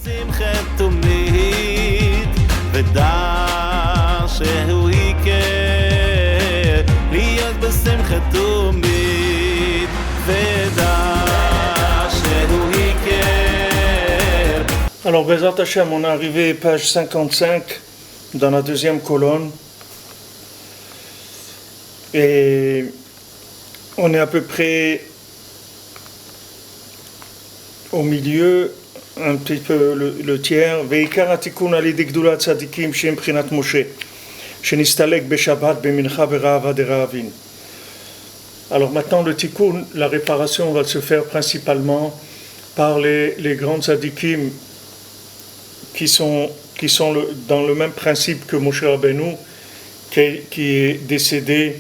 שמחת תמיד ודע שהוא יקר להיות בשמחת תמיד ודע שהוא יקר. Alors Bezrat Hashem, on est arrivé page 55 dans la deuxième colonne et on est à peu près au milieu, un petit peu le tiers. Veikar atikun alidei gdulat tzadikim shem prinat Moshe, shenistalek beshabbat bemincha berahava derahavin. Alors maintenant le tikkun, la réparation va se faire principalement par les grands tzadikim qui sont dans le même principe que Moshe Rabbeinu, qui est décédé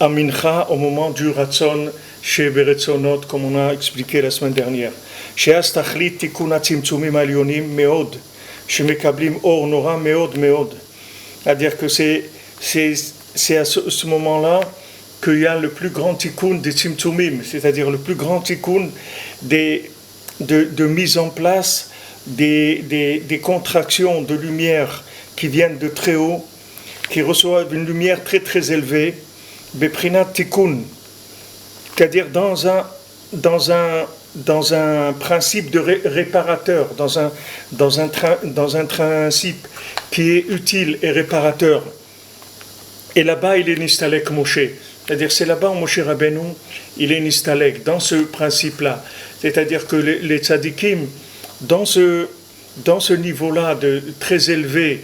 à Mincha au moment du Ratzon chez Beretzonot, comme on a expliqué la semaine dernière. She'az tachlit tikkun hatzimtzumim alyonim meod, shemekablim or nora meod meod. C'est-à-dire que c'est à ce moment-là qu'il y a le plus grand tikkun des tzimtzumim, c'est-à-dire le plus grand tikkun de mise en place des contractions de lumière qui viennent de très haut, qui reçoivent une lumière très très élevée, beprinat tikkun, c'est-à-dire dans un principe de réparateur, dans un principe qui est utile et réparateur. Et là-bas, il est nistalek Moshe, c'est-à-dire c'est là-bas où Moshe Rabbeinu, il est nistalek, dans ce principe-là. C'est-à-dire que les tzadikim, dans ce niveau-là de très élevé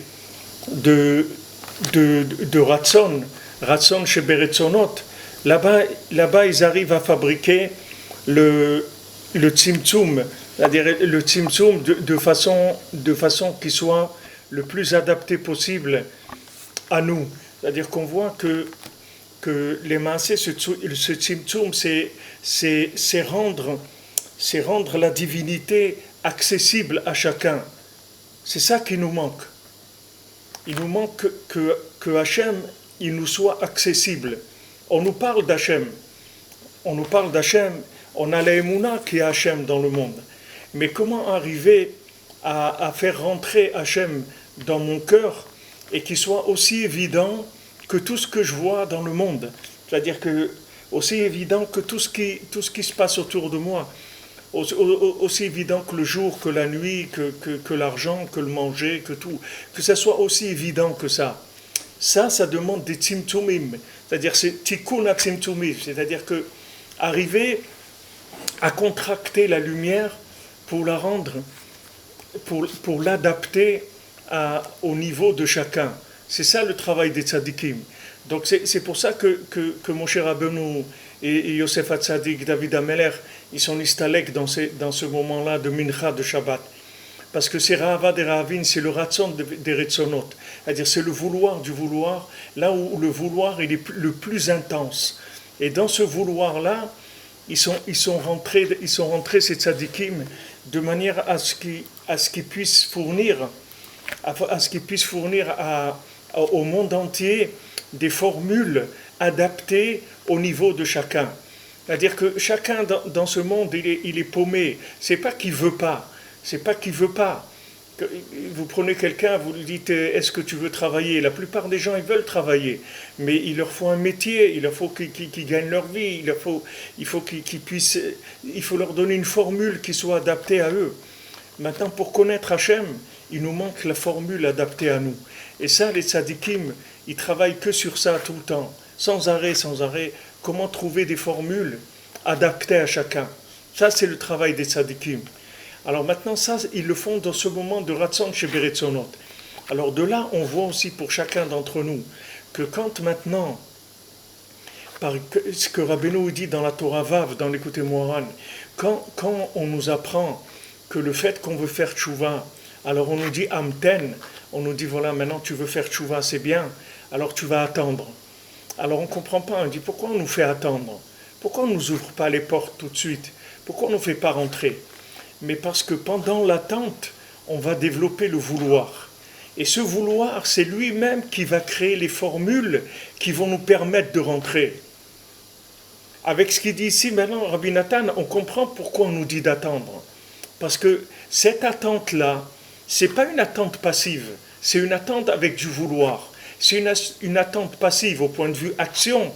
de Ratzon chez Beretzonot, là-bas ils arrivent à fabriquer le tzimtzum, c'est-à-dire le tzimtzum de façon qui soit le plus adapté possible à nous. C'est-à-dire qu'on voit que les maaseh, ce tzimtzum, c'est rendre la divinité accessible à chacun. C'est ça qui nous manque. Il nous manque que Hachem, il nous soit accessible. On nous parle d'Hachem. On a la Emouna qui est Hachem dans le monde. Mais comment arriver à faire rentrer Hachem dans mon cœur et qu'il soit aussi évident que tout ce que je vois dans le monde? C'est-à-dire que aussi évident que tout ce qui se passe autour de moi. Aussi évident que le jour, que la nuit, que l'argent, que le manger, que tout. Que ça soit aussi évident que ça. Ça demande des tzimtzumim. C'est-à-dire c'est tikkun ha-tzimtzumim. C'est-à-dire que arriver à contracter la lumière pour la rendre, pour l'adapter au niveau de chacun. C'est ça le travail des tzadikim. Donc c'est pour ça que Moshe Rabbeinu et Yosef HaTzadik, David HaMelech, ils sont nistalek dans ce moment-là de Mincha, de Shabbat. Parce que c'est Rahava derahavin, c'est le Ratzon des Retzonot. C'est-à-dire c'est le vouloir du vouloir, là où le vouloir il est le plus intense. Et dans ce vouloir-là, ils sont rentrés ces tzadikim de manière à ce qu'ils puissent fournir au monde entier des formules adaptées au niveau de chacun. C'est-à-dire que chacun dans ce monde, il est paumé. C'est pas qu'il veut pas. Vous prenez quelqu'un, vous lui dites, est-ce que tu veux travailler? La plupart des gens, ils veulent travailler. Mais il leur faut un métier, il leur faut qu'ils gagnent leur vie, il faut leur donner une formule qui soit adaptée à eux. Maintenant, pour connaître Hachem, il nous manque la formule adaptée à nous. Et ça, les tzadikim, ils travaillent que sur ça tout le temps. Sans arrêt. Comment trouver des formules adaptées à chacun. Ça, c'est le travail des tzadikim. Alors maintenant, ça, ils le font dans ce moment de Ratzon chez Beretzonot. Alors de là, on voit aussi pour chacun d'entre nous que quand maintenant, par ce que Rabbeinu dit dans la Torah Vav, dans l'Écoutez Moharan, quand on nous apprend que le fait qu'on veut faire tchouva, alors on nous dit Amten, on nous dit voilà, maintenant tu veux faire tchouva, c'est bien, alors tu vas attendre. Alors on ne comprend pas, on dit pourquoi on nous fait attendre? Pourquoi on ne nous ouvre pas les portes tout de suite? Pourquoi on ne nous fait pas rentrer? Mais parce que pendant l'attente, on va développer le vouloir. Et ce vouloir, c'est lui-même qui va créer les formules qui vont nous permettre de rentrer. Avec ce qu'il dit ici, maintenant, Rabbi Nathan, on comprend pourquoi on nous dit d'attendre. Parce que cette attente-là, c'est pas une attente passive, c'est une attente avec du vouloir. C'est une attente passive au point de vue action,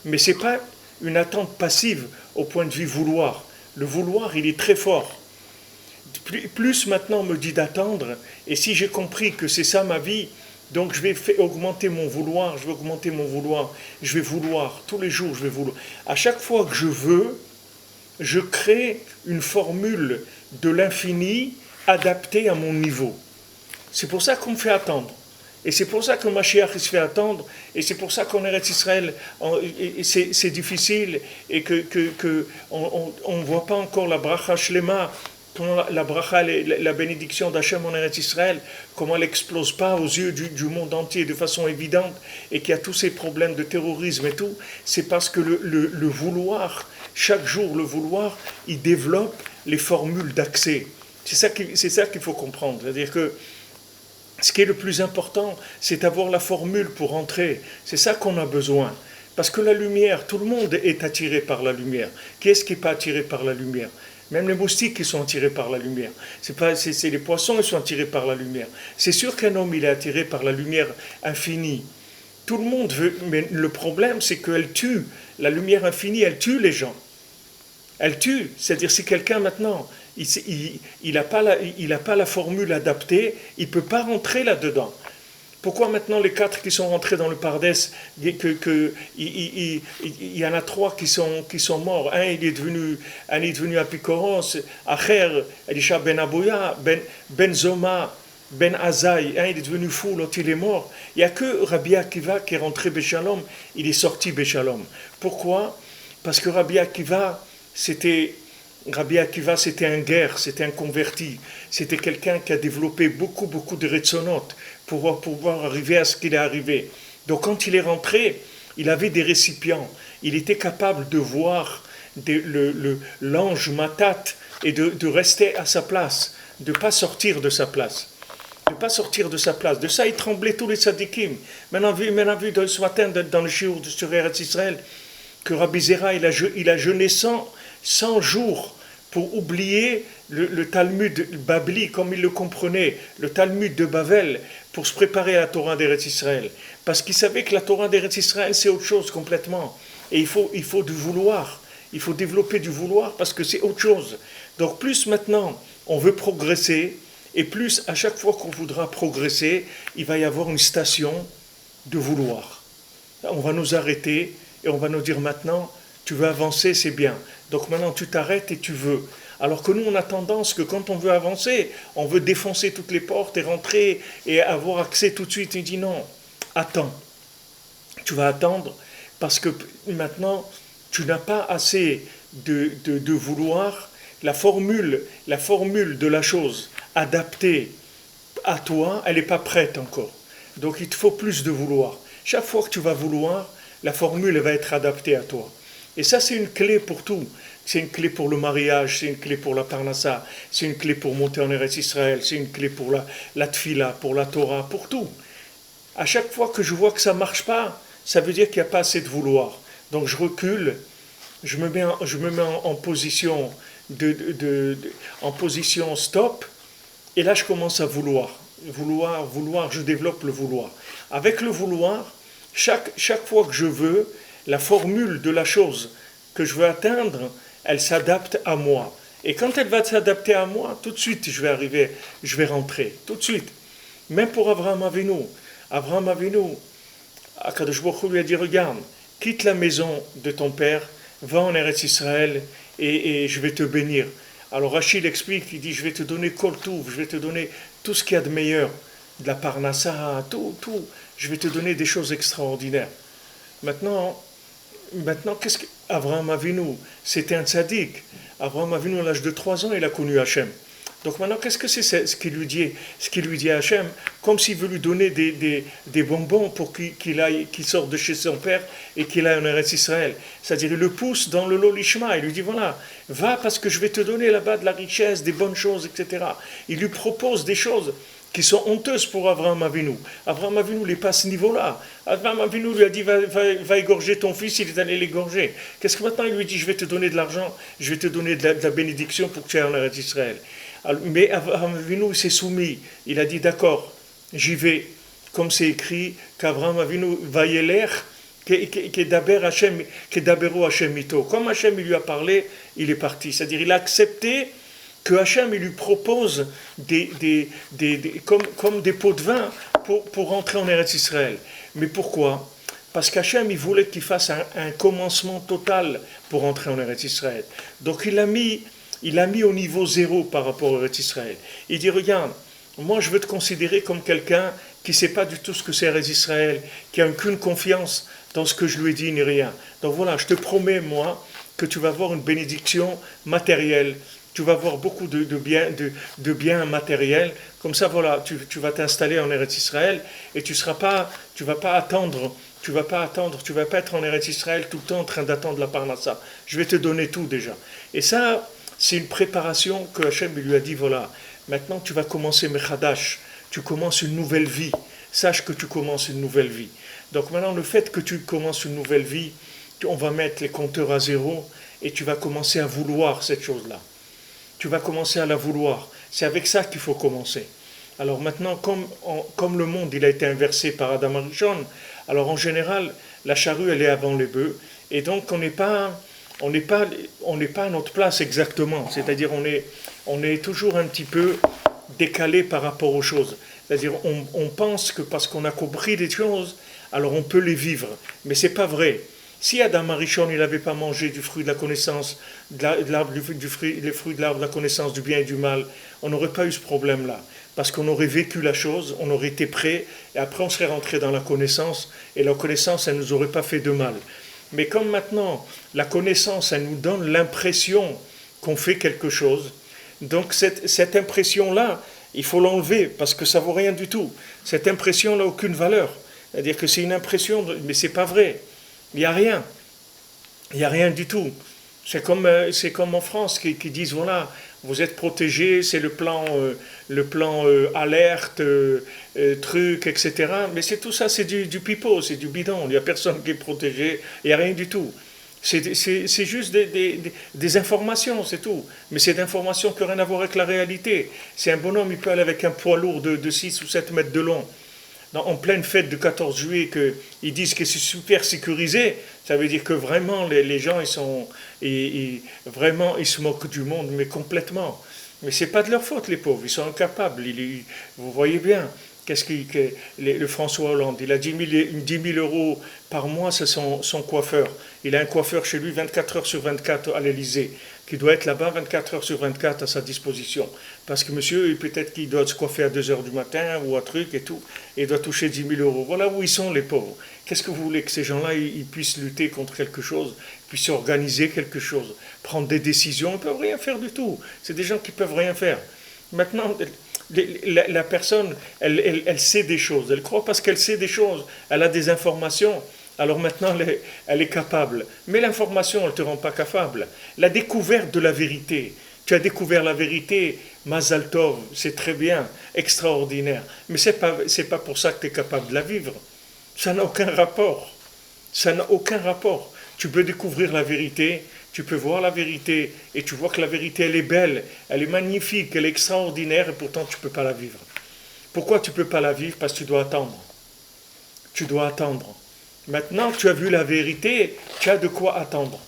mais c'est pas une attente passive au point de vue vouloir. Le vouloir, il est très fort. Plus maintenant on me dit d'attendre, et si j'ai compris que c'est ça ma vie, donc je vais augmenter mon vouloir, je vais augmenter mon vouloir, je vais vouloir, tous les jours je vais vouloir. À chaque fois que je veux, je crée une formule de l'infini adaptée à mon niveau. C'est pour ça qu'on me fait attendre. Et c'est pour ça que Mashiach se fait attendre, et c'est pour ça qu'en Eretz Israël, c'est difficile, et qu'on ne voit pas encore la bracha shlema, comment la bracha, la bénédiction d'Hachem en Eretz Israël, comment elle n'explose pas aux yeux du monde entier de façon évidente, et qu'il y a tous ces problèmes de terrorisme et tout, c'est parce que le vouloir, chaque jour le vouloir, il développe les formules d'accès. C'est ça qu'il faut comprendre. C'est-à-dire que ce qui est le plus important, c'est d'avoir la formule pour entrer. C'est ça qu'on a besoin. Parce que la lumière, tout le monde est attiré par la lumière. Qui est-ce qui n'est pas attiré par la lumière? Même les moustiques qui sont attirés par la lumière. C'est les poissons qui sont attirés par la lumière. C'est sûr qu'un homme, il est attiré par la lumière infinie. Tout le monde veut, mais le problème, c'est qu'elle tue. La lumière infinie, elle tue les gens. Elle tue. C'est-à-dire, si quelqu'un maintenant, il n'a pas la formule adaptée, il ne peut pas rentrer là-dedans. Pourquoi maintenant les 4 qui sont rentrés dans le Pardès, il y en a 3 qui sont morts. Un est devenu Apikoros, Acher, Elisha ben Abouya, ben Zoma, ben Azaï. Un il est devenu fou, l'autre il est mort. Il n'y a que Rabbi Akiva qui est rentré Béchalom, il est sorti Béchalom. Pourquoi? Parce que Rabbi Akiva, c'était un guerre, c'était un converti. C'était quelqu'un qui a développé beaucoup de retsonotes pour pouvoir arriver à ce qu'il est arrivé. Donc quand il est rentré, il avait des récipients. Il était capable de voir l'ange Matat et de rester à sa place, de ne pas sortir de sa place. De ça, il tremblait tous les tzadikim. Maintenant, vu ce matin dans le shiur sur Eretz Israël, que Rabbi Zera, il a jeûné 100 jours pour oublier le Talmud Babli, comme il le comprenait, le Talmud de Bavel, pour se préparer à la Torah d'Eretz Israël. Parce qu'il savait que la Torah d'Eretz Israël, c'est autre chose complètement. Et il faut du vouloir. Il faut développer du vouloir parce que c'est autre chose. Donc plus maintenant, on veut progresser, et plus à chaque fois qu'on voudra progresser, il va y avoir une station de vouloir. On va nous arrêter et on va nous dire maintenant, tu veux avancer, c'est bien. Donc maintenant, tu t'arrêtes et tu veux. Alors que nous, on a tendance que quand on veut avancer, on veut défoncer toutes les portes et rentrer et avoir accès tout de suite. Il dit non, attends. Tu vas attendre parce que maintenant, tu n'as pas assez de vouloir. La formule de la chose adaptée à toi, elle n'est pas prête encore. Donc il te faut plus de vouloir. Chaque fois que tu vas vouloir, la formule va être adaptée à toi. Et ça, c'est une clé pour tout. C'est une clé pour le mariage, c'est une clé pour la parnassa, c'est une clé pour monter en Eretz Israël, c'est une clé pour la tfila, pour la Torah, pour tout. À chaque fois que je vois que ça ne marche pas, ça veut dire qu'il n'y a pas assez de vouloir. Donc je recule, je me mets en position en position stop, et là je commence à vouloir, je développe le vouloir. Avec le vouloir, chaque fois que je veux, la formule de la chose que je veux atteindre, elle s'adapte à moi. Et quand elle va s'adapter à moi, tout de suite je vais rentrer, tout de suite. Même pour Abraham Avinu, Akadosh Baruch Hu lui a dit, regarde, quitte la maison de ton père, va en Eretz Israël et je vais te bénir. Alors Rachid explique, il dit, je vais te donner Kol Touv, je vais te donner tout ce qu'il y a de meilleur, de la parnassa, tout, je vais te donner des choses extraordinaires. Maintenant, qu'est-ce qu'Abraham Avinu, c'était un tzaddik. Abraham Avinu, à l'âge de 3 ans, il a connu Hachem. Donc maintenant, qu'est-ce que c'est ce qu'il lui dit à Hachem? Comme s'il veut lui donner des bonbons pour qu'il sorte de chez son père et qu'il aille en Eretz Israël. C'est-à-dire, il le pousse dans le Lolishma. Il lui dit, voilà, va parce que je vais te donner là-bas de la richesse, des bonnes choses, etc. Il lui propose des choses qui sont honteuses pour Abraham Avinu. Abraham Avinu n'est pas à ce niveau-là. Abraham Avinu lui a dit, va égorger ton fils, il est allé l'égorger. Qu'est-ce que maintenant il lui dit, je vais te donner de l'argent, je vais te donner de la bénédiction pour que tu ailles en Eretz Israël. Mais Avraham Avinu s'est soumis. Il a dit d'accord, j'y vais. Comme c'est écrit qu'Avraham Avinu va y aller, Kedaberu Hashem ito. Comme Hashem il lui a parlé, il est parti. C'est-à-dire il a accepté que Hashem il lui propose comme des pots de vin pour rentrer en Eretz Israël. Mais pourquoi? Parce qu'Hachem, il voulait qu'il fasse un commencement total pour entrer en Eretz Israël. Donc il a mis au niveau zéro par rapport à Eretz Israël. Il dit, regarde, moi je veux te considérer comme quelqu'un qui ne sait pas du tout ce que c'est Eretz Israël, qui n'a aucune confiance dans ce que je lui ai dit ni rien. Donc voilà, je te promets, moi, que tu vas avoir une bénédiction matérielle. Tu vas avoir beaucoup de biens matériels. Comme ça, voilà, tu vas t'installer en Eretz Israël et tu vas pas attendre, tu vas pas être en Eretz Israël tout le temps en train d'attendre la parnassa. Je vais te donner tout déjà. Et ça, c'est une préparation que Hachem lui a dit, voilà, maintenant tu vas commencer Mechadash, tu commences une nouvelle vie. Sache que tu commences une nouvelle vie. Donc maintenant, le fait que tu commences une nouvelle vie, on va mettre les compteurs à zéro et tu vas commencer à vouloir cette chose-là. Tu vas commencer à la vouloir. C'est avec ça qu'il faut commencer. Alors maintenant, comme le monde il a été inversé par Adam Arishon, alors en général, la charrue elle est avant les bœufs, et donc on n'est pas à notre place exactement. C'est-à-dire on est toujours un petit peu décalé par rapport aux choses. C'est-à-dire on pense que parce qu'on a compris des choses, alors on peut les vivre. Mais c'est pas vrai. Si Adam Arishon il n'avait pas mangé du fruit de la connaissance, les fruits de l'arbre de la connaissance du bien et du mal, on n'aurait pas eu ce problème-là. Parce qu'on aurait vécu la chose, on aurait été prêt, et après on serait rentré dans la connaissance, et la connaissance, elle ne nous aurait pas fait de mal. Mais comme maintenant, la connaissance, elle nous donne l'impression qu'on fait quelque chose, donc cette impression-là, il faut l'enlever, parce que ça ne vaut rien du tout. Cette impression n'a aucune valeur. C'est-à-dire que c'est une impression, mais ce n'est pas vrai. Il n'y a rien. Il n'y a rien du tout. C'est comme en France qui disent, voilà, vous êtes protégés, c'est le plan alerte, truc, etc. Mais c'est tout ça, c'est du pipeau, c'est du bidon. Il n'y a personne qui est protégé, il n'y a rien du tout. C'est juste des informations, c'est tout. Mais c'est des informations qui n'ont rien à voir avec la réalité. C'est un bonhomme, il peut aller avec un poids lourd de 6 ou 7 mètres de long. En pleine fête du 14 juillet, qu'ils disent que c'est super sécurisé, ça veut dire que vraiment les gens vraiment ils se moquent du monde, mais complètement. Mais c'est pas de leur faute, les pauvres, ils sont incapables. Vous voyez bien, le François Hollande, il a 10 000 euros par mois, c'est son coiffeur. Il a un coiffeur chez lui 24 heures sur 24 à l'Élysée, qui doit être là-bas 24 heures sur 24 à sa disposition. Parce que monsieur, peut-être qu'il doit se coiffer à 2 heures du matin ou un truc et tout, et il doit toucher 10 000 euros. Voilà où ils sont, les pauvres. Qu'est-ce que vous voulez que ces gens-là ils puissent lutter contre quelque chose, puissent organiser quelque chose, prendre des décisions? Ils ne peuvent rien faire du tout. C'est des gens qui ne peuvent rien faire. Maintenant, la personne, elle sait des choses. Elle croit parce qu'elle sait des choses. Elle a des informations. Alors maintenant, elle est capable. Mais l'information, elle ne te rend pas capable. La découverte de la vérité. Tu as découvert la vérité, Mazal Tov, c'est très bien, extraordinaire. Mais ce n'est pas pour ça que tu es capable de la vivre. Ça n'a aucun rapport. Ça n'a aucun rapport. Tu peux découvrir la vérité, tu peux voir la vérité, et tu vois que la vérité, elle est belle, elle est magnifique, elle est extraordinaire, et pourtant tu ne peux pas la vivre. Pourquoi tu ne peux pas la vivre? Parce que tu dois attendre. Tu dois attendre. Maintenant que tu as vu la vérité, tu as de quoi attendre.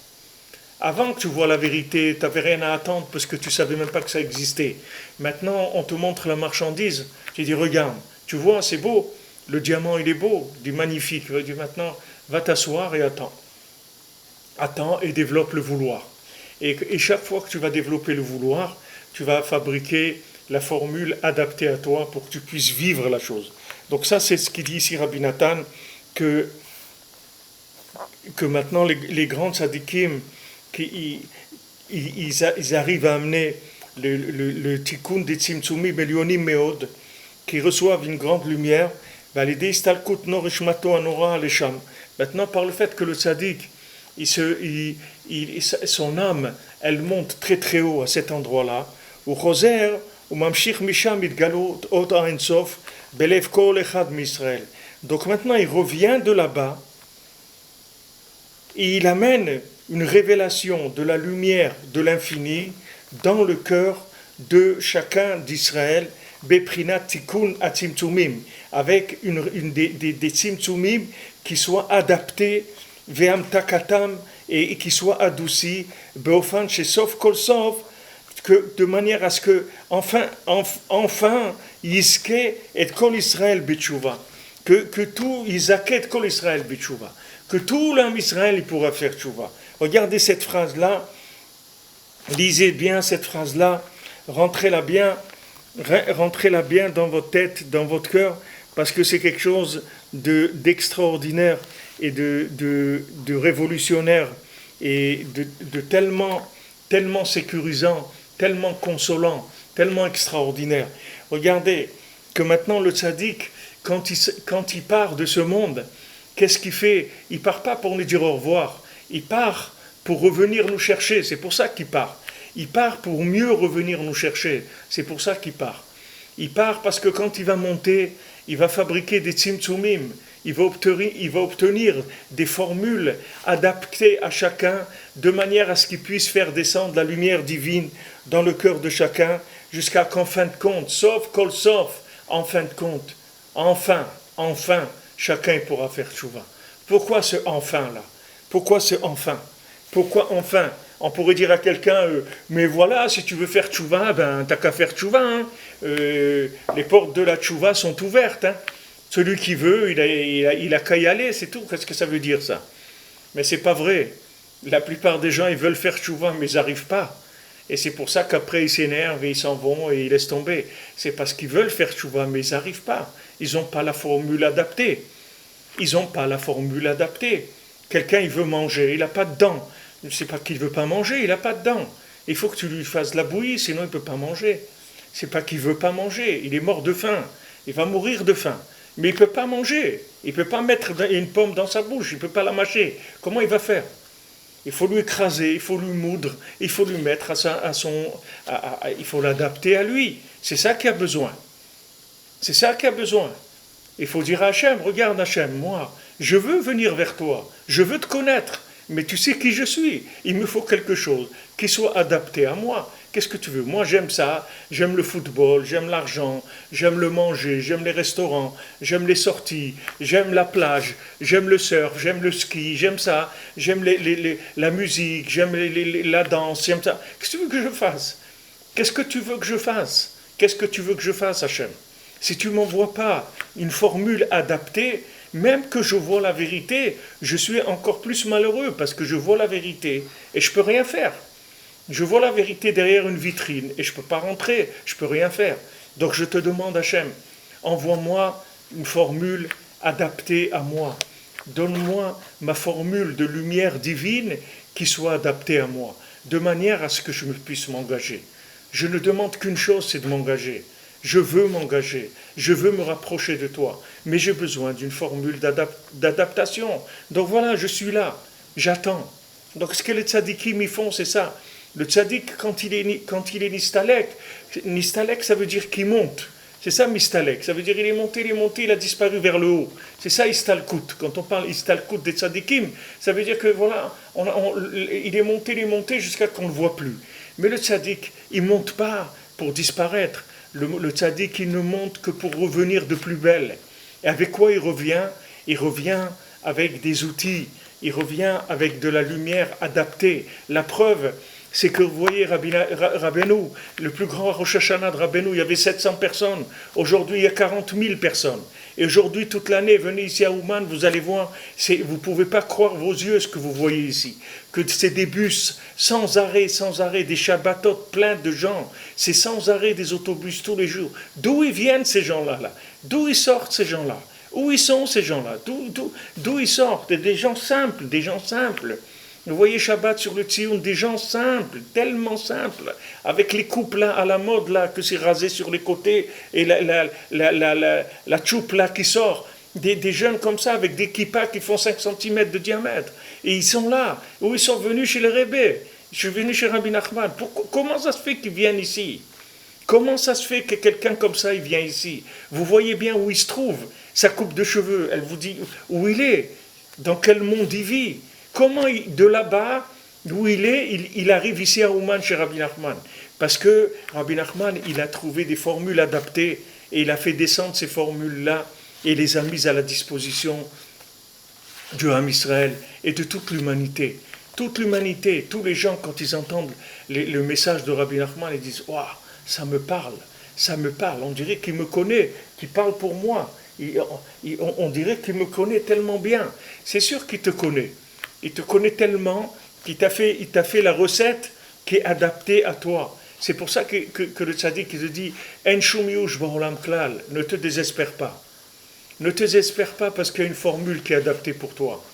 Avant que tu vois la vérité, tu n'avais rien à attendre parce que tu ne savais même pas que ça existait. Maintenant, on te montre la marchandise. Tu dis, regarde, tu vois, c'est beau. Le diamant, il est beau, il est magnifique. Tu dis, maintenant, va t'asseoir et attends. Attends et développe le vouloir. Et chaque fois que tu vas développer le vouloir, tu vas fabriquer la formule adaptée à toi pour que tu puisses vivre la chose. Donc ça, c'est ce qu'il dit ici Rabbi Nathan, que maintenant les grands tzadikim, ils arrivent à amener le tikkun des tzimtzumi melionim meod, qui reçoivent une grande lumière, maintenant par le fait que le tzadik, son âme, elle monte très très haut à cet endroit-là, ou choser, ou mamshich misham itgalot od ein sof belev kol echad m'Israël. Donc maintenant il revient de là-bas, et il amène une révélation de la lumière de l'infini dans le cœur de chacun d'Israël, Beprinat Tikkun Atzimtzumim, avec des Tzimtzumim qui soient adaptés, Ve'am Takatam, et qui soient adoucis, Beofan chez Sof Kol Sof, de manière à ce que, enfin, Yiske et Kol Israël Betchouva, que tout, Yizaket Kol Israël Betchouva, que tout l'homme Israël il pourra faire Tchouva. Regardez cette phrase-là, lisez bien cette phrase-là, rentrez-la bien dans votre tête, dans votre cœur, parce que c'est quelque chose d'extraordinaire et de révolutionnaire et de tellement sécurisant, tellement consolant, tellement extraordinaire. Regardez que maintenant le tzaddik, quand il part de ce monde, qu'est-ce qu'il fait? Il ne part pas pour nous dire au revoir, il part pour revenir nous chercher, c'est pour ça qu'il part. Il part pour mieux revenir nous chercher, c'est pour ça qu'il part. Il part parce que quand il va monter, il va fabriquer des tzimtzumim, il va obtenir des formules adaptées à chacun, de manière à ce qu'il puisse faire descendre la lumière divine dans le cœur de chacun, jusqu'à qu'en fin de compte, sauf kol sof, en fin de compte, enfin, chacun pourra faire tchouva. Pourquoi ce enfin-là? Pourquoi ce enfin? Pourquoi enfin? On pourrait dire à quelqu'un, mais voilà, si tu veux faire tchouva, ben t'as qu'à faire tchouva. Hein. Les portes de la tchouva sont ouvertes. Hein. Celui qui veut, il a qu'à y aller, c'est tout. Qu'est-ce que ça veut dire ça? Mais c'est pas vrai. La plupart des gens, ils veulent faire tchouva, mais ils n'arrivent pas. Et c'est pour ça qu'après, ils s'énervent et ils s'en vont et ils laissent tomber. C'est parce qu'ils veulent faire tchouva, mais ils n'arrivent pas. Ils n'ont pas la formule adaptée. Quelqu'un, il veut manger, il n'a pas de dents. C'est pas qu'il ne veut pas manger, il n'a pas de dents. Il faut que tu lui fasses de la bouillie, sinon il ne peut pas manger. C'est pas qu'il ne veut pas manger, il est mort de faim. Il va mourir de faim. Mais il ne peut pas manger. Il ne peut pas mettre une pomme dans sa bouche, il ne peut pas la mâcher. Comment il va faire? Il faut lui écraser, il faut lui moudre, il faut lui mettre il faut l'adapter à lui. C'est ça qu'il a besoin. Il faut dire à Hachem, regarde Hachem, moi, je veux venir vers toi, je veux te connaître, mais tu sais qui je suis. Il me faut quelque chose qui soit adapté à moi. Qu'est-ce que tu veux? Moi, j'aime ça, j'aime le football, j'aime l'argent, j'aime le manger, j'aime les restaurants, j'aime les sorties, j'aime la plage, j'aime le surf, j'aime le ski, j'aime ça, j'aime la musique, j'aime la danse, j'aime ça. Qu'est-ce que tu veux que je fasse? Qu'est-ce que tu veux que je fasse, Hachem? Si tu ne m'envoies pas une formule adaptée, même que je vois la vérité, je suis encore plus malheureux parce que je vois la vérité et je ne peux rien faire. Je vois la vérité derrière une vitrine et je ne peux pas rentrer, je ne peux rien faire. Donc je te demande, Hachem, envoie-moi une formule adaptée à moi. Donne-moi ma formule de lumière divine qui soit adaptée à moi, de manière à ce que je puisse m'engager. Je ne demande qu'une chose, c'est de m'engager. Je veux m'engager, je veux me rapprocher de toi, mais j'ai besoin d'une formule d'adaptation. Donc voilà, je suis là, j'attends. Donc ce que les tzadikim y font, c'est ça. Le tzadik, quand il est nistalek, ça veut dire qu'il monte. C'est ça, mistalek. Ça veut dire il est monté, il a disparu vers le haut. C'est ça, istalkut. Quand on parle istalkut des tzadikim, ça veut dire que voilà, il est monté jusqu'à qu'on ne le voit plus. Mais le tzadik, il ne monte pas pour disparaître. Le tzaddik, il ne monte que pour revenir de plus belle. Et avec quoi il revient? Il revient avec des outils. Il revient avec de la lumière adaptée. La preuve, c'est que vous voyez Rabbeinu, le plus grand Rosh Hashanah de Rabbeinu, il y avait 700 personnes. Aujourd'hui, il y a 40 000 personnes. Et aujourd'hui, toute l'année, venez ici à Ouman, vous allez voir, vous ne pouvez pas croire vos yeux ce que vous voyez ici. Que c'est des bus sans arrêt, des Shabbatot pleins de gens. C'est sans arrêt des autobus tous les jours. D'où ils viennent ces gens-là? D'où ils sortent ces gens-là? Où ils sont ces gens-là? D'où ils sortent? Des gens simples. Vous voyez Shabbat sur le Tzion, des gens simples, tellement simples, avec les coupes là à la mode là, que c'est rasé sur les côtés, et la tchoupe là qui sort, des jeunes comme ça, avec des kippas qui font 5 cm de diamètre, et ils sont là, ou ils sont venus chez les Rebbe, je suis venu chez Rabbi Nachman. Comment ça se fait qu'ils viennent ici? Comment ça se fait que quelqu'un comme ça, il vient ici? Vous voyez bien où il se trouve, sa coupe de cheveux, elle vous dit où il est, dans quel monde il vit. Comment de là-bas, d'où il est, il arrive ici à Ouman chez Rabbi Nachman? Parce que Rabbi Nachman, il a trouvé des formules adaptées et il a fait descendre ces formules-là et les a mises à la disposition du Ham Israël et de toute l'humanité. Toute l'humanité, tous les gens, quand ils entendent le message de Rabbi Nachman, ils disent « Waouh, ça me parle, on dirait qu'il me connaît, qu'il parle pour moi. On dirait qu'il me connaît tellement bien. » C'est sûr qu'il te connaît tellement qu'il t'a fait la recette qui est adaptée à toi. C'est pour ça que le tzaddik te dit « En shum yush ba'olam klal » ne te désespère pas. Ne te désespère pas parce qu'il y a une formule qui est adaptée pour toi.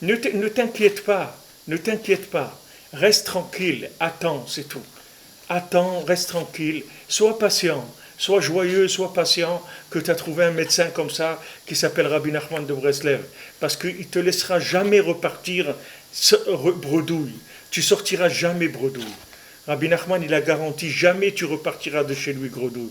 Ne t'inquiète pas, reste tranquille, attends, c'est tout. Attends, reste tranquille, sois patient, sois joyeux, sois patient que tu as trouvé un médecin comme ça qui s'appelle Rabbi Nachman de Breslev, parce qu'il ne te laissera jamais repartir bredouille, tu sortiras jamais bredouille. Rabbi Nachman, il a garanti, jamais tu repartiras de chez lui bredouille.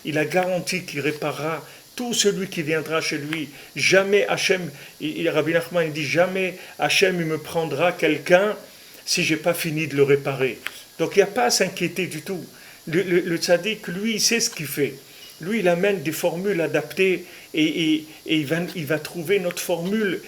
Il a garanti qu'il réparera tout celui qui viendra chez lui. Jamais Hachem, Rabbi Nachman, il dit, jamais Hachem il me prendra quelqu'un si je n'ai pas fini de le réparer. Donc il n'y a pas à s'inquiéter du tout. Le tzaddik, lui, il sait ce qu'il fait. Lui, il amène des formules adaptées et il va trouver notre formule,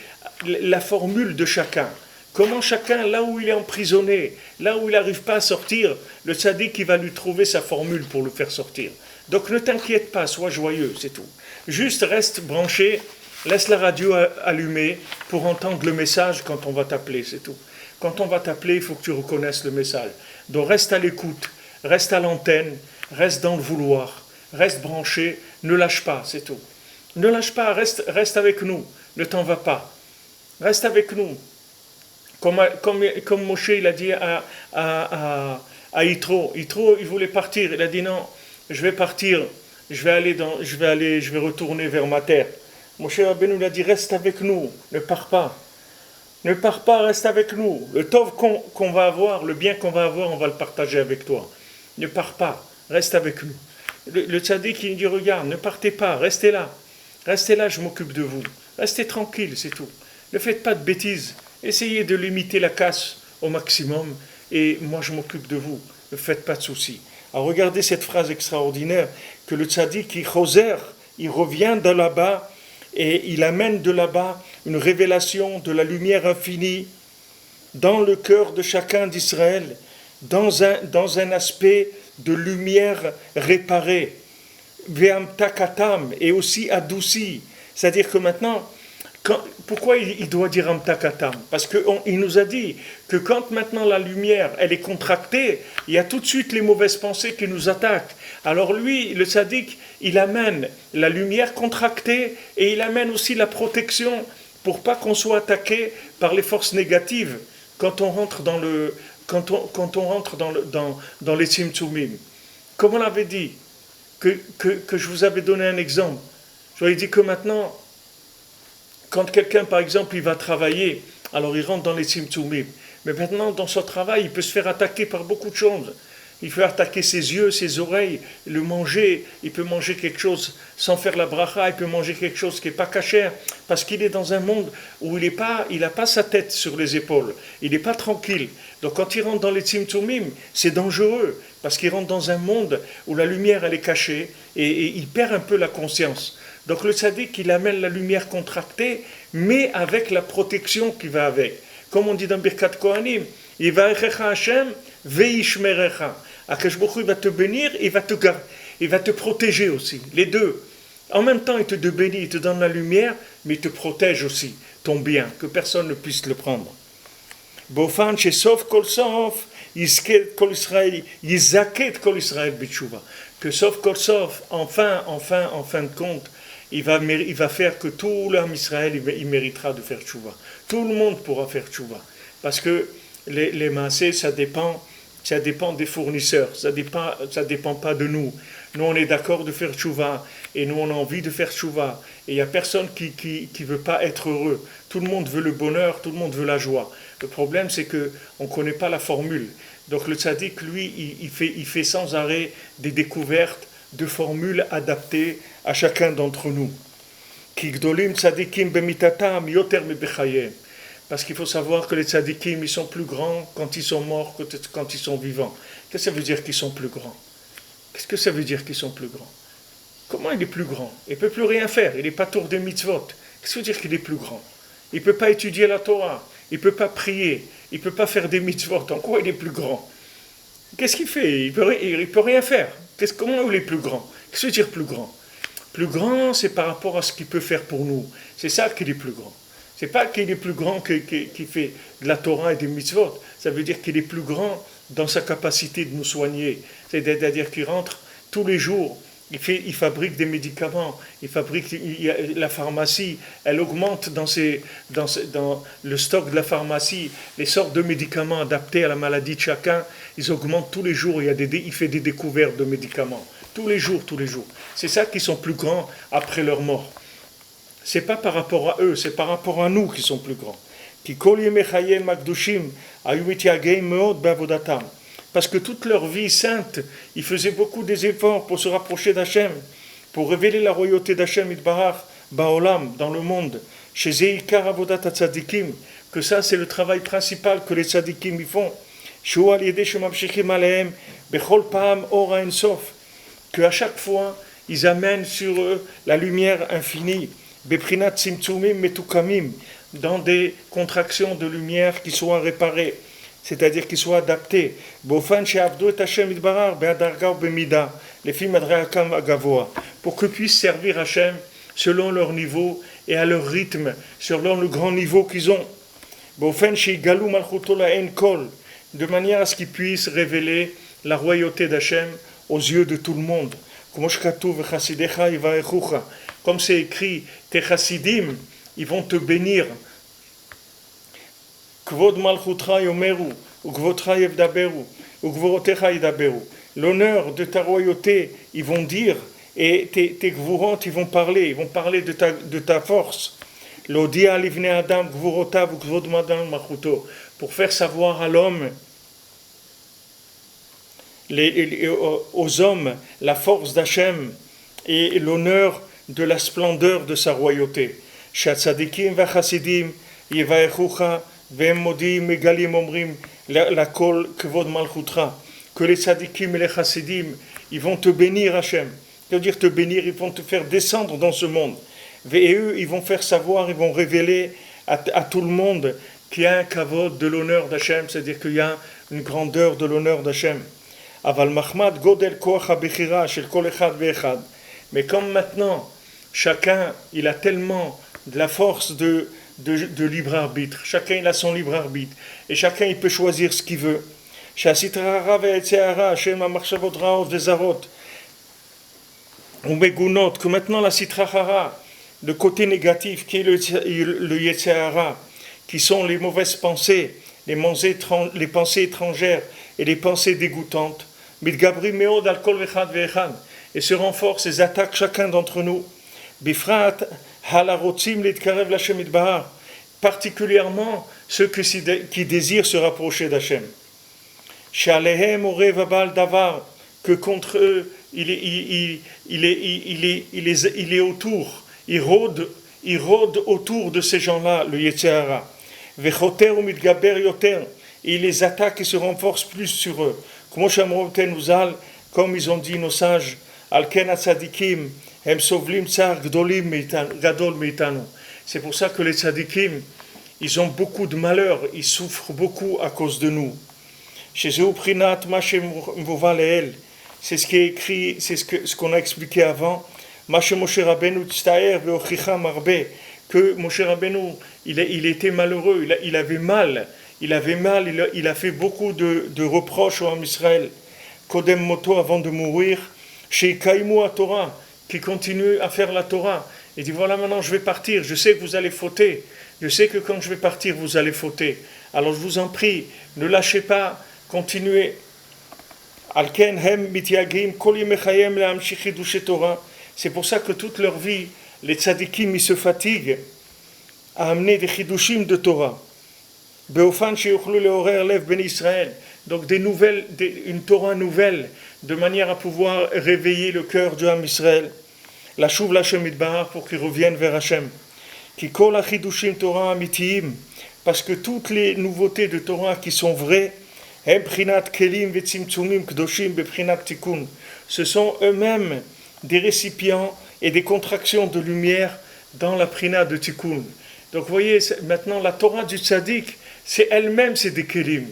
la formule de chacun. Comment chacun, là où il est emprisonné, là où il n'arrive pas à sortir, le tzaddik, il va lui trouver sa formule pour le faire sortir. Donc ne t'inquiète pas, sois joyeux, c'est tout. Juste reste branché, laisse la radio allumée pour entendre le message quand on va t'appeler, c'est tout. Quand on va t'appeler, il faut que tu reconnaisses le message. Donc reste à l'écoute, reste à l'antenne, reste dans le vouloir, reste branché, ne lâche pas, c'est tout. Ne lâche pas, reste avec nous, ne t'en va pas. Reste avec nous. Comme Moshe, il a dit à Yitro. Yitro, il voulait partir. Il a dit non, je vais partir. Je vais retourner vers ma terre. Moshe Rabbeinu lui a dit reste avec nous, ne pars pas. Ne pars pas, reste avec nous. Le tov qu'on va avoir, le bien qu'on va avoir, on va le partager avec toi. Ne pars pas, reste avec nous. Le tzaddik, il dit regarde, ne partez pas, restez là. Restez là, je m'occupe de vous. Restez tranquille, c'est tout. Ne faites pas de bêtises. Essayez de limiter la casse au maximum et moi je m'occupe de vous. Ne faites pas de soucis. Alors regardez cette phrase extraordinaire que le tzaddik, il revient de là-bas et il amène de là-bas une révélation de la lumière infinie dans le cœur de chacun d'Israël, dans un aspect de lumière réparée, ve'amtakatam, et aussi adouci. C'est-à-dire que maintenant, pourquoi il doit dire amtakatam? Parce qu'il nous a dit que quand maintenant la lumière elle est contractée, il y a tout de suite les mauvaises pensées qui nous attaquent. Alors lui, le tzaddik, il amène la lumière contractée et il amène aussi la protection pour pas qu'on soit attaqué par les forces négatives quand on rentre dans les tzimtzumim. Comme on l'avait dit, que je vous avais donné un exemple. Je vous avais dit que maintenant, quand quelqu'un, par exemple, il va travailler, alors il rentre dans les tzimtzumim. Mais maintenant, dans son travail, il peut se faire attaquer par beaucoup de choses. Il peut attaquer ses yeux, ses oreilles, le manger. Il peut manger quelque chose sans faire la bracha. Il peut manger quelque chose qui n'est pas cachère. Parce qu'il est dans un monde où il n'a pas sa tête sur les épaules. Il n'est pas tranquille. Donc quand il rentre dans les tzimtzumim, c'est dangereux. Parce qu'il rentre dans un monde où la lumière, elle est cachée. Et il perd un peu la conscience. Donc le tzaddik, il amène la lumière contractée, mais avec la protection qui va avec. Comme on dit dans Birkat Kohanim, il va Hashem veishmerecha. Akash Baruch Hu, il va te bénir, il va te protéger aussi. Les deux. En même temps, il te bénit, il te donne la lumière, mais il te protège aussi ton bien, que personne ne puisse le prendre. Bofan shesof kol sof, yizket kol Israël, yizaket kol Israël b'tshuva. Que sof kol sof, en fin de compte, il va faire que tout l'homme Israël, il méritera de faire tchouva. Tout le monde pourra faire tchouva. Parce que les maasés, ça dépend des fournisseurs. Ça dépend pas de nous. Nous, on est d'accord de faire tchouva. Et nous, on a envie de faire tchouva. Et il n'y a personne qui veut pas être heureux. Tout le monde veut le bonheur, tout le monde veut la joie. Le problème, c'est qu'on ne connaît pas la formule. Donc le tzaddik, lui, il fait sans arrêt des découvertes de formules adaptées à chacun d'entre nous. Parce qu'il faut savoir que les tzadikim, ils sont plus grands quand ils sont morts que quand ils sont vivants. Qu'est-ce que ça veut dire qu'ils sont plus grands? Qu'est-ce que ça veut dire qu'ils sont plus grands? Comment il est plus grand? Il ne peut plus rien faire, il n'est pas tour des mitzvot. Qu'est-ce que ça veut dire qu'il est plus grand? Il ne peut pas étudier la Torah, il ne peut pas prier, il ne peut pas faire des mitzvot. En quoi il est plus grand? Qu'est-ce qu'il fait? Il ne peut rien faire. Comment il est plus grand? Qu'est-ce que ça veut dire plus grand? Plus grand, c'est par rapport à ce qu'il peut faire pour nous. C'est ça qu'il est plus grand. C'est pas qu'il est plus grand qu'il fait de la Torah et des mitzvot. Ça veut dire qu'il est plus grand dans sa capacité de nous soigner. C'est-à-dire qu'il rentre tous les jours. Il fabrique des médicaments, la pharmacie, elle augmente dans le stock de la pharmacie, les sortes de médicaments adaptés à la maladie de chacun, ils augmentent tous les jours, il fait des découvertes de médicaments, tous les jours. C'est ça qui sont plus grands après leur mort. C'est pas par rapport à eux, c'est par rapport à nous qui sont plus grands. Parce que toute leur vie sainte, ils faisaient beaucoup des efforts pour se rapprocher d'Hachem, pour révéler la royauté d'Hachem Itbarach Baolam, dans le monde. Chez Zeikar Avodat Tzadikim, que ça c'est le travail principal que les tzadikim y font. Que à chaque fois, ils amènent sur eux la lumière infinie, Beprinat Tzimtzumim Metukamim, dans des contractions de lumière qui soient réparées. C'est-à-dire qu'ils soient adaptés. Pour qu'ils puissent servir Hachem selon leur niveau et à leur rythme, selon le grand niveau qu'ils ont. De manière à ce qu'ils puissent révéler la royauté d'Hachem aux yeux de tout le monde. Comme c'est écrit, tes chassidim, ils vont te bénir. Kvod malchutra yomeru, ukvotra yevdaberu, ukvorotecha yidaberu. L'honneur de ta royauté, ils vont dire, et tes gvurot, ils vont parler de ta force. L'odia livne adam gvurotav ukvod madam malchuto, pour faire savoir à l'homme, aux hommes, la force d'Hachem et l'honneur de la splendeur de sa royauté. Shatzadikim vachasidim yevaechucha. Que les tzadikim et les chassidim, ils vont te bénir, Hachem. C'est-à-dire te bénir, ils vont te faire descendre dans ce monde. Et eux, ils vont faire savoir, ils vont révéler à tout le monde qu'il y a un kavod de l'honneur d'Hachem, c'est-à-dire qu'il y a une grandeur de l'honneur d'Hachem. Aval mahmad godel koach habechira shel kol echad ve'echad. Mais comme maintenant, chacun, il a tellement de la force de libre arbitre. Chacun il a son libre arbitre. Et chacun il peut choisir ce qu'il veut. Que maintenant la sitrahara, le côté négatif qui est le yetzehara, qui sont les mauvaises pensées, les pensées étrangères et les pensées dégoûtantes, et se renforcent et attaquent chacun d'entre nous. Bifrat particulièrement ceux qui désirent se rapprocher d'Hachem. Que contre eux, il est autour, il rôde autour de ces gens-là, le Yetzirah. Il les attaque et se renforce plus sur eux. Comme ils ont dit nos sages, Alken Atzadikim, c'est pour ça que les tzadikim, ils ont beaucoup de malheur, ils souffrent beaucoup à cause de nous. C'est ce qui est écrit, c'est ce qu'on a expliqué avant. Que Moshe Rabbeinu, il était malheureux, il avait mal, il a fait beaucoup de reproches au Ham Israël. Kodem Moto, avant de mourir, chez Kaimou à Torah, qui continue à faire la Torah. Il dit voilà, maintenant je vais partir, je sais que vous allez fauter, je sais que quand je vais partir vous allez fauter, alors je vous en prie, ne lâchez pas, continuez. C'est pour ça que toute leur vie les tzadikim ils se fatiguent à amener des chidushim de Torah, donc une Torah nouvelle, de manière à pouvoir réveiller le cœur du Ham Israël. La chouv l'Hachem Itbarach, pour qu'ils reviennent vers Hachem. Ki kol achidushim Torah amitiyim, parce que toutes les nouveautés de Torah qui sont vraies, ce sont eux-mêmes des récipients et des contractions de lumière dans la prina de Tikkun. Donc vous voyez, maintenant la Torah du tzaddik, c'est elle-même, c'est des kelim.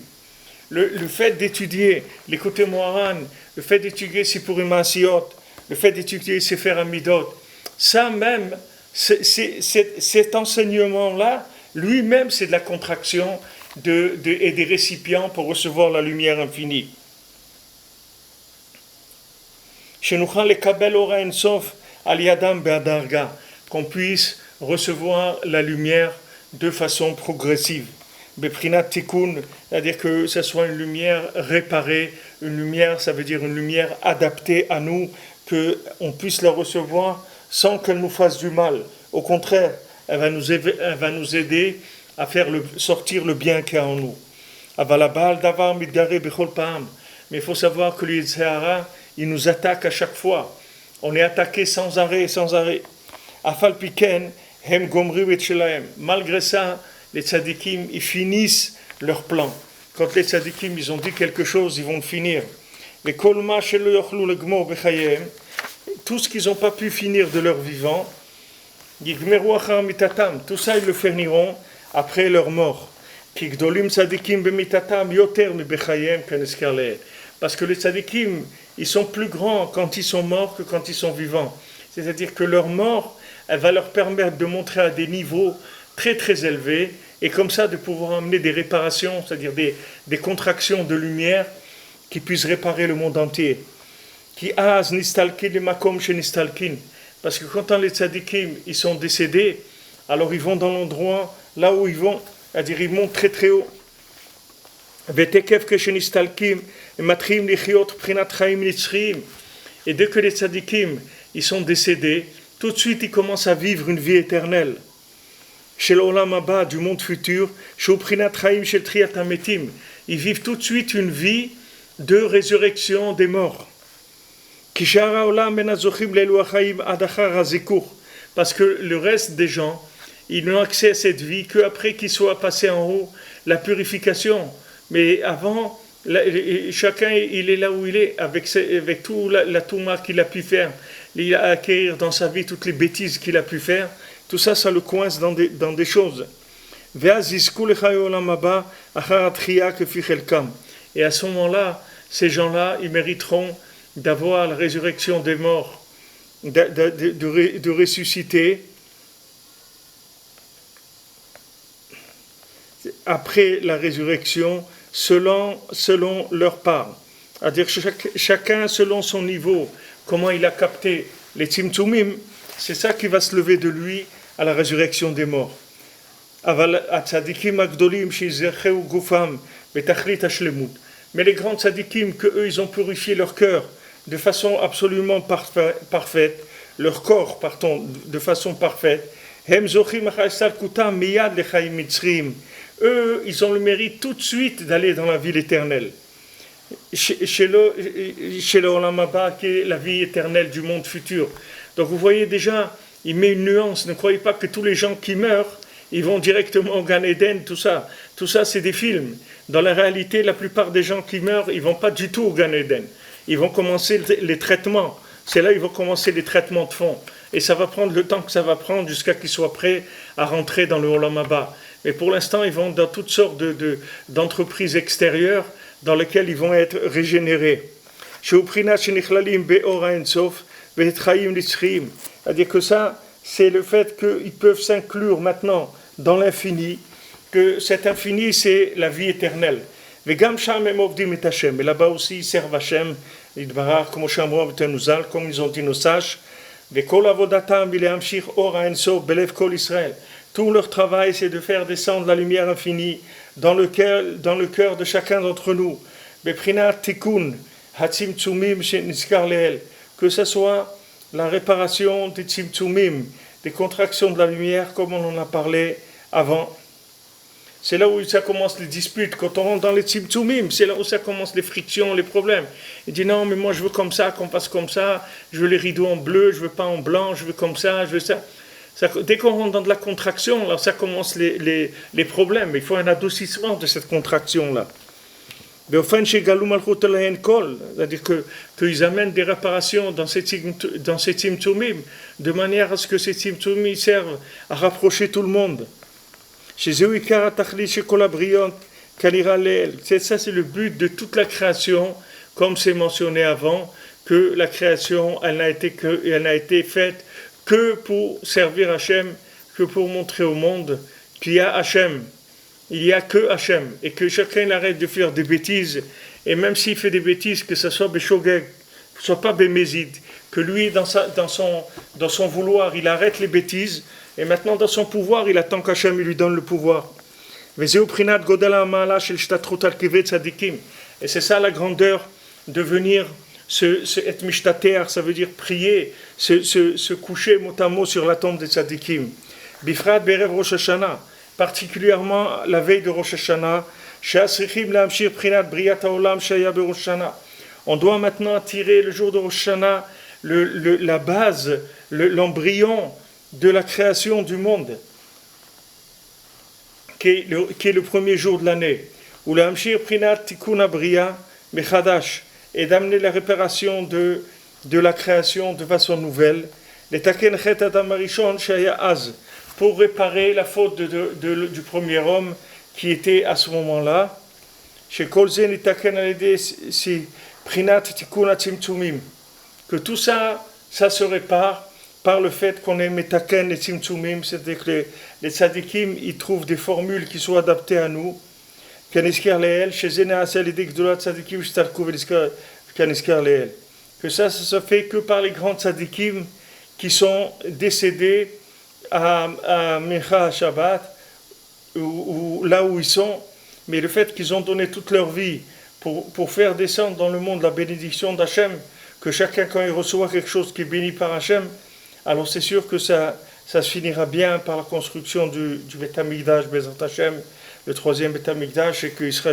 Le fait d'étudier les côtés Moharan, le fait d'étudier Sipurim Asiyot, le fait d'étudier Sefer Amidot, ça même, cet enseignement-là, lui-même, c'est de la contraction et des récipients pour recevoir la lumière infinie. Qu'on puisse recevoir la lumière de façon progressive. Beprinat tikkun, c'est-à-dire que ce soit une lumière réparée, une lumière, ça veut dire une lumière adaptée à nous, qu'on puisse la recevoir sans qu'elle nous fasse du mal. Au contraire, elle va nous aider à faire sortir le bien qu'il y a en nous. Mais il faut savoir que le Yitzhara, il nous attaque à chaque fois. On est attaqué sans arrêt, sans arrêt. Malgré ça, les tzadikim, ils finissent leur plan. Quand les tzadikim, ils ont dit quelque chose, ils vont le finir. Tout ce qu'ils n'ont pas pu finir de leur vivant, tout ça, ils le finiront après leur mort. Parce que les tzadikim, ils sont plus grands quand ils sont morts que quand ils sont vivants. C'est-à-dire que leur mort, elle va leur permettre de montrer à des niveaux très très élevés, et comme ça de pouvoir amener des réparations, c'est-à-dire des contractions de lumière qui puissent réparer le monde entier. Parce que quand les tzadikim, ils sont décédés, alors ils vont dans l'endroit là où ils vont, c'est-à-dire ils montent très très haut. Et dès que les tzadikim, ils sont décédés, tout de suite ils commencent à vivre une vie éternelle. Chez l'Olam Haba, du monde futur, ils vivent tout de suite une vie de résurrection des morts. Parce que le reste des gens, ils n'ont accès à cette vie qu'après qu'ils soient passés en haut, la purification. Mais avant, chacun il est là où il est, avec tout la touma qu'il a pu faire, il a acquérir dans sa vie toutes les bêtises qu'il a pu faire, tout ça, ça le coince dans des choses. Et à ce moment-là, ces gens-là, ils mériteront d'avoir la résurrection des morts, de ressusciter après la résurrection, selon leur part. C'est-à-dire chacun selon son niveau, comment il a capté les tzimtzumim, c'est ça qui va se lever de lui à la résurrection des morts. Mais les grands tzadikim, qu'eux, ils ont purifié leur cœur de façon absolument parfaite, leur corps, de façon parfaite, eux, ils ont le mérite tout de suite d'aller dans la vie éternelle. Chez le Olam Haba, qui est la vie éternelle du monde futur. Donc vous voyez déjà, il met une nuance. Ne croyez pas que tous les gens qui meurent, ils vont directement au Gan Eden, tout ça. Tout ça, c'est des films. Dans la réalité, la plupart des gens qui meurent, ils ne vont pas du tout au Gan Eden. Ils vont commencer les traitements. C'est là qu'ils vont commencer les traitements de fond. Et ça va prendre le temps que ça va prendre jusqu'à qu'ils soient prêts à rentrer dans le Olam Haba. Mais pour l'instant, ils vont dans toutes sortes d'entreprises extérieures dans lesquelles ils vont être régénérés. C'est-à-dire que ça, c'est le fait qu'ils peuvent s'inclure maintenant dans l'infini, que cet infini, c'est la vie éternelle. Et là-bas aussi, ils servent Hachem, comme ils ont dit nos sages. Tout leur travail, c'est de faire descendre la lumière infinie dans le cœur de chacun d'entre nous. Que ce soit la réparation des tzimtzumim, des contractions de la lumière, comme on en a parlé avant. C'est là où ça commence les disputes. Quand on rentre dans les tzimtzumim, c'est là où ça commence les frictions, les problèmes. Il dit non, mais moi je veux comme ça, qu'on passe comme ça, je veux les rideaux en bleu, je veux pas en blanc, je veux comme ça, je veux ça. Dès qu'on rentre dans de la contraction, alors ça commence les problèmes. Il faut un adoucissement de cette contraction-là. C'est-à-dire qu'ils amènent des réparations dans ces tzimtzumim, de manière à ce que ces tzimtzumim servent à rapprocher tout le monde. C'est ça, c'est le but de toute la création, comme c'est mentionné avant, que la création, elle n'a été faite que pour servir Hachem, que pour montrer au monde qu'il y a Hachem. Il n'y a que Hachem, et que chacun arrête de faire des bêtises, et même s'il fait des bêtises, que ce soit Béchogeg, que ce soit pas Bémézid, que lui, dans son vouloir, il arrête les bêtises, et maintenant dans son pouvoir, il attend qu'Hachem lui donne le pouvoir. Et c'est ça la grandeur de venir être mishtater, ça veut dire prier, se coucher mot à mot sur la tombe des tzadikim. Bifrat berev Rosh Hashanah, particulièrement la veille de Rosh Hashanah, on doit maintenant tirer le jour de Rosh Hashanah la base, l'embryon de la création du monde, qui est le premier jour de l'année, ou et d'amener la réparation de la création de façon nouvelle, pour réparer la faute du premier homme qui était à ce moment-là, que tout ça se répare par le fait qu'on est metaken et tzimtzumim, c'est-à-dire que les tzadikim, ils trouvent des formules qui sont adaptées à nous, que ça se fait que par les grands tzadikim qui sont décédés à Mincha Shabbat, ou là où ils sont, mais le fait qu'ils ont donné toute leur vie pour faire descendre dans le monde la bénédiction d'Hachem, que chacun quand il reçoit quelque chose qui est béni par Hachem, alors c'est sûr que ça se finira bien par la construction du Beth Amikdash, Bezrat Hachem, le troisième Beth Amikdash, et qu'il ne sera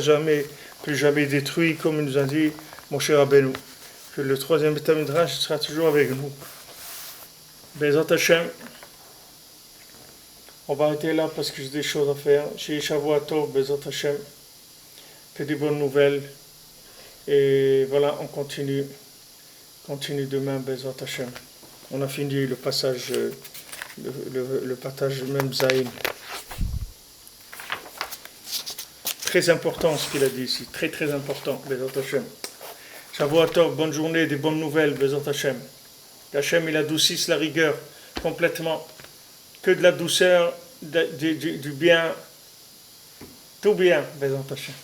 plus jamais détruit, comme il nous a dit Moshe Rabbeinu, que le troisième Beth Amikdash sera toujours avec nous. Bezrat Hachem. On va arrêter là parce que j'ai des choses à faire. Chez Shavua Tov, Bezrat Hachem, que des bonnes nouvelles. Et voilà, on continue demain, Bezrat Hachem. On a fini le passage, le passage même Zaïn. Très important ce qu'il a dit ici, très très important, Bezrat Hachem. Shavua Tov, bonne journée, des bonnes nouvelles, Bezrat Hachem. Hachem, il adoucisse la rigueur complètement. Que de la douceur, du bien, tout bien, Bezrat Hachem.